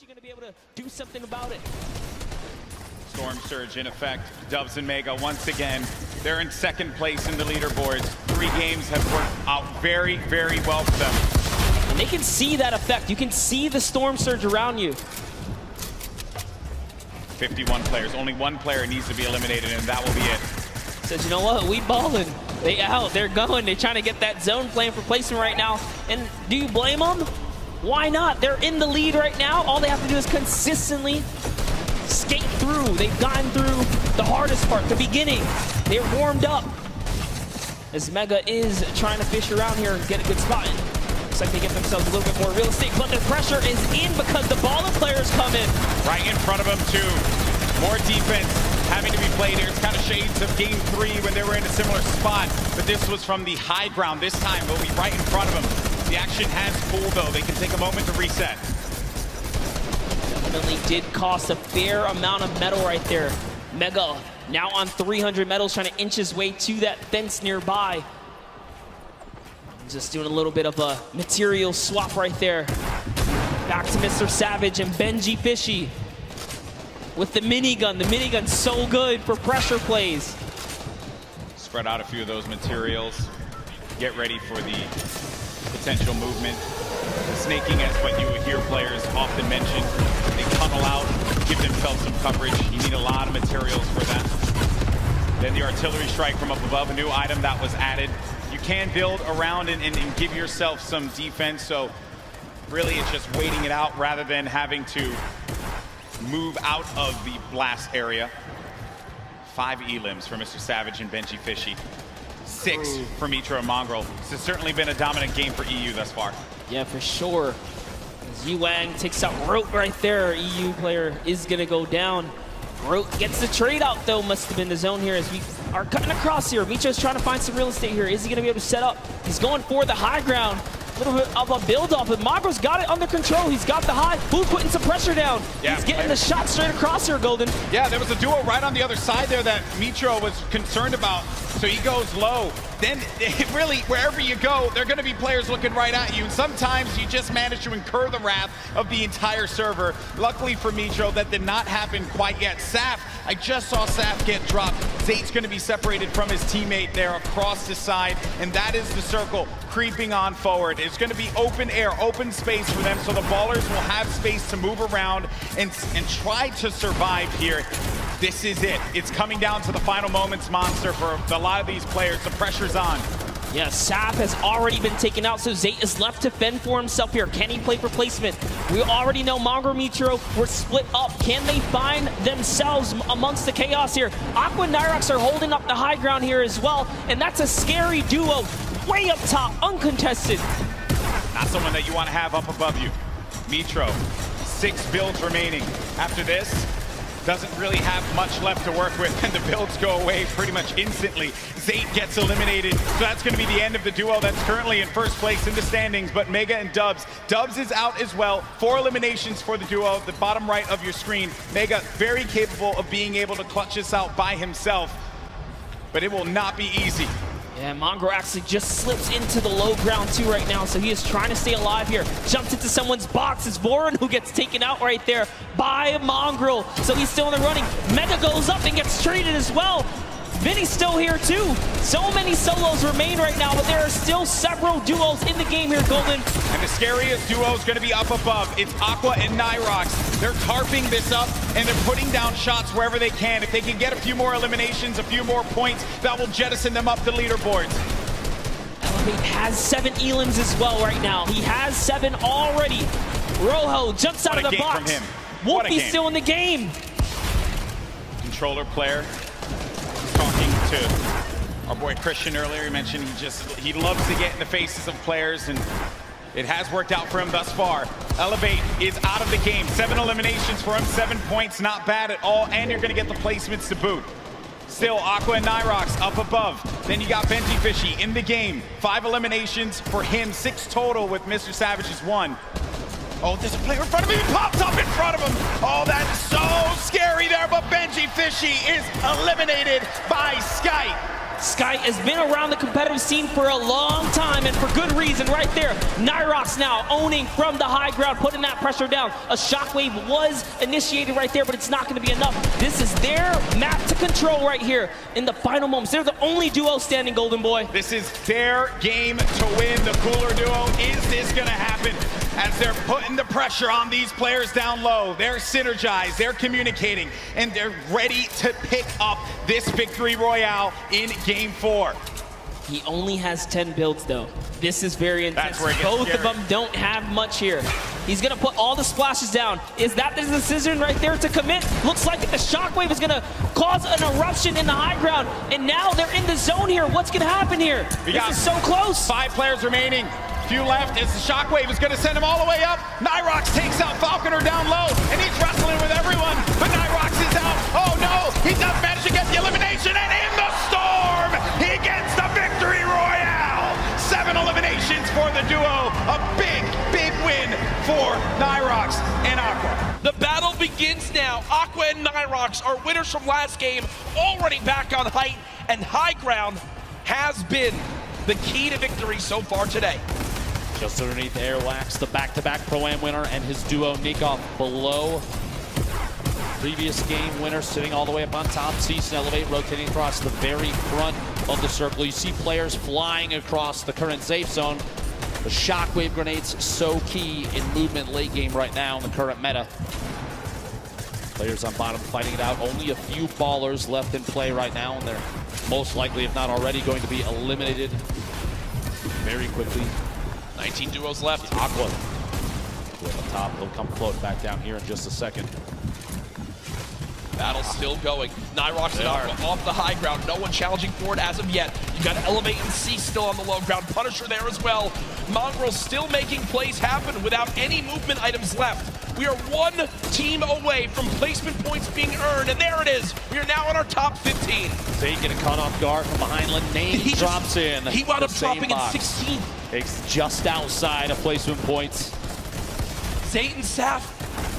you're going to be able to do something about it. Storm Surge in effect. Dubs and Mega once again. They're in second place in the leaderboards. 3 games have worked out very, very well for them. And they can see that effect. You can see the Storm Surge around you. 51 players. Only 1 player needs to be eliminated, and that will be it. Says, you know what? We balling. They out. They're going. They're trying to get that zone plan for placement right now. And do you blame them? Why not? They're in the lead right now. All they have to do is consistently skate through. They've gotten through the hardest part, the beginning. They're warmed up. As Mega is trying to fish around here and get a good spot in. Looks like they get themselves a little bit more real estate, but their pressure is in because the baller players come in. Right in front of them, too. More defense having to be played here. It's kind of shades of Game 3 when they were in a similar spot, but this was from the high ground. This time, they'll be right in front of them. The action has cooled, though. They can take a moment to reset. Definitely did cost a fair amount of metal right there. Mega now on 300 metals, trying to inch his way to that fence nearby. Just doing a little bit of a material swap right there. Back to Mr. Savage and Benji Fishy with the minigun. The minigun's so good for pressure plays. Spread out a few of those materials. Get ready for the potential movement. Snaking, as what you would hear players often mention. They tunnel out, give themselves some coverage. You need a lot of materials for that. Then the artillery strike from up above, a new item that was added. You can build around and give yourself some defense, so really it's just waiting it out rather than having to move out of the blast area. 5 elims for Mr. Savage and Benji Fishy. 6 for Mitra and Mongrel. This has certainly been a dominant game for EU thus far. Yeah, for sure. As Yuang takes out Rote right there, EU player is going to go down. Rote gets the trade out, though. Must have been the zone here as we are cutting across here. Mitra's trying to find some real estate here. Is he going to be able to set up? He's going for the high ground. A little bit of a build-off, but Mongrel's got it under control. He's got the high. Who's putting some pressure down? Yeah, he's getting the shot straight across here, Golden. Yeah, there was a duo right on the other side there that Mitra was concerned about, so he goes low. Then, really, wherever you go, there are going to be players looking right at you. And sometimes you just manage to incur the wrath of the entire server. Luckily for Mitra, that did not happen quite yet. Saf, I just saw Saf get dropped. Zate's going to be separated from his teammate there across the side, and that is the circle creeping on forward. It's going to be open air, open space for them, so the ballers will have space to move around and try to survive here. This is it. It's coming down to the final moments, Monster, for a lot of these players. The pressure's on. Yeah, Saf has already been taken out, so Zate is left to fend for himself here. Can he play for placement? We already know Mongrel Mitra were split up. Can they find themselves amongst the chaos here? Aqua and Nyhrox are holding up the high ground here as well, and that's a scary duo. Way up top, uncontested. Not someone that you want to have up above you. Mitra, 6 builds remaining. After this, doesn't really have much left to work with, and the builds go away pretty much instantly. Zate gets eliminated, so that's going to be the end of the duo that's currently in first place in the standings, but Mega and Dubs. Dubs is out as well. 4 eliminations for the duo, the bottom right of your screen. Mega, very capable of being able to clutch this out by himself, but it will not be easy. Yeah, Mongrel actually just slips into the low ground too right now, so he is trying to stay alive here. Jumps into someone's box. It's Voron who gets taken out right there by Mongrel, so he's still in the running. Mega goes up and gets traded as well. Vinny's still here too. So many solos remain right now, but there are still several duos in the game here, Golden. And the scariest duo is going to be up above. It's Aqua and Nyhrox. They're tarping this up, and they're putting down shots wherever they can. If they can get a few more eliminations, a few more points, that will jettison them up the leaderboards. Elevate has 7 elims as well right now. He has 7 already. Rojo jumps out of the box. From him. Wolfie's still in the game. Controller player. Talking to our boy Christian earlier, he mentioned he loves to get in the faces of players, and it has worked out for him thus far. Elevate is out of the game. 7 eliminations for him, 7 points, not bad at all, and you're going to get the placements to boot. Still, Aqua and Nyhrox up above. Then you got Benji Fishy in the game. 5 eliminations for him, 6 total with Mr. Savage's 1. Oh, there's a player in front of him. He pops up in front of him. Oh, that is so scary there, but Benji Fishy is eliminated by Skype. Sky has been around the competitive scene for a long time, and for good reason right there. Nyhrox now owning from the high ground, putting that pressure down. A shockwave was initiated right there, but it's not going to be enough. This is their map to control right here in the final moments. They're the only duo standing, Golden Boy. This is their game to win. The Cooler duo, is this going to happen? As they're putting the pressure on these players down low, they're synergized, they're communicating, and they're ready to pick up this victory royale in Game 4. He only has 10 builds, though. This is very intense. That's where it gets Both scary. of them don't have much here. He's going to put all the splashes down. Is that the decision right there to commit? Looks like the shockwave is going to cause an eruption in the high ground, and now they're in the zone here. What's going to happen here? This is so close. 5 players remaining. Few left as the shockwave is going to send him all the way up. Nyhrox takes out Falconer down low, and he's wrestling with everyone, but Nyhrox is out. Oh no, he does manage to get the elimination, and in the storm, he gets the victory royale. 7 eliminations for the duo. A big, big win for Nyhrox and Aqua. The battle begins now. Aqua and Nyhrox are winners from last game, already back on height, and high ground has been the key to victory so far today. Just underneath Airwax, the back-to-back Pro-Am winner, and his duo Nyhrox below. Previous game winner sitting all the way up on top. Cease and Elevate rotating across the very front of the circle. You see players flying across the current safe zone. The shockwave grenades so key in movement late game right now in the current meta. Players on bottom fighting it out. Only a few ballers left in play right now, and they're most likely, if not already, going to be eliminated very quickly. 19 duos left. Aqua on the top. They'll come floating back down here in just a second. Battle still going. Nyhrox and Aqua off the high ground. No one challenging for it as of yet. You got Elevate and C still on the low ground. Punisher there as well. Mongrel still making plays happen without any movement items left. We are one team away from placement points being earned, and there it is. We are now in our top 15. Zayt getting caught off guard from behind. Lenane drops in. He wound up the same dropping in box. 16th. It's just outside of placement points. Zayt and Saf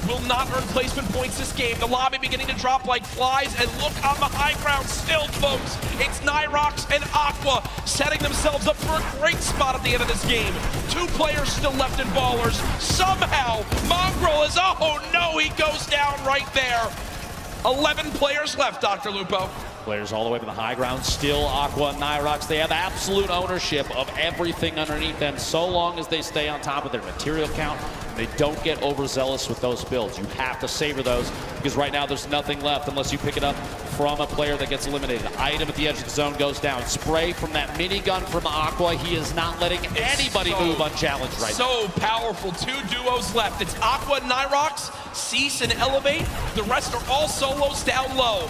will not earn placement points this game. The lobby beginning to drop like flies, and look on the high ground still, folks. It's Nyhrox and Aqua setting themselves up for a great spot at the end of this game. 2 players still left in ballers. Somehow, Mongrel is, oh no, he goes down right there. 11 players left, Dr. Lupo. Players all the way to the high ground, still Aqua and Nyhrox. They have absolute ownership of everything underneath them so long as they stay on top of their material count. They don't get overzealous with those builds. You have to savor those because right now there's nothing left unless you pick it up from a player that gets eliminated. Item at the edge of the zone goes down. Spray from that minigun from Aqua. He is not letting anybody move unchallenged right now. So powerful. 2 duos left. It's Aqua and Nyhrox, Cease and Elevate. The rest are all solos down low.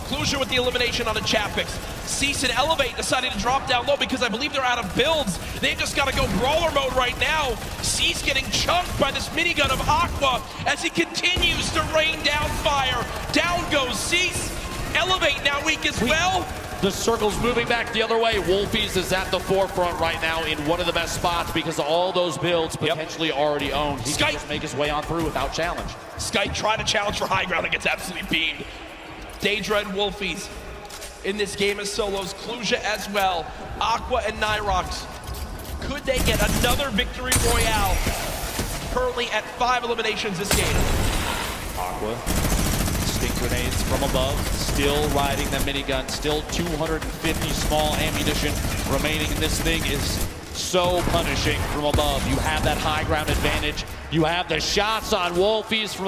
Conclusion with the elimination on the Chapix. Cease and Elevate decided to drop down low because I believe they're out of builds. They've just got to go brawler mode right now. Cease getting chunked by this minigun of Aqua as he continues to rain down fire. Down goes Cease. Elevate now weak as well. The circle's moving back the other way. Wolfies is at the forefront right now in one of the best spots because of all those builds potentially already owned. He can just make his way on through without challenge. Skype trying to challenge for high ground and gets absolutely beamed. Daedra and Wolfies in this game as solos. Cluja as well. Aqua and Nyhrox. Could they get another victory royale? Currently at 5 eliminations this game. Aqua, stink grenades from above, still riding the minigun, still 250 small ammunition remaining, and this thing is so punishing from above. You have that high ground advantage. You have the shots on Wolfies from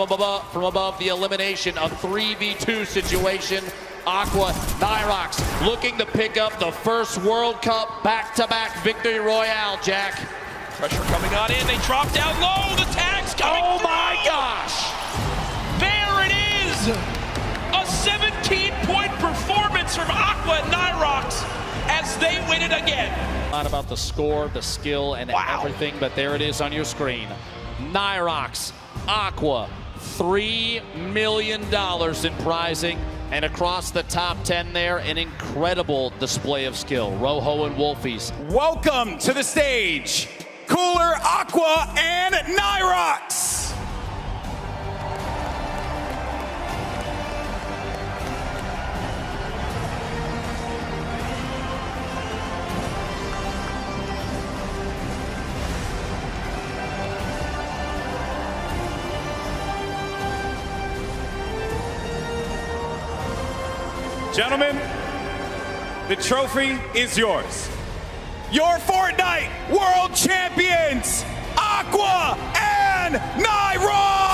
above the elimination, a 3v2 situation. Aqua, Nyhrox looking to pick up the first World Cup back-to-back victory royale, Jack. Pressure coming on in, they drop down low, the tag's coming Oh through. my gosh! There it is! A 17-point performance from Aqua and Nyhrox as they win it again. Not about the score, the skill, and everything, but there it is on your screen. Nyhrox, Aqua, $3 million in prizing, and across the top 10 there, an incredible display of skill. Rojo and Wolfies. Welcome to the stage, Cooler, Aqua, and Nyhrox. Gentlemen, the trophy is yours. Your Fortnite World Champions, Aqua and Nyhrox!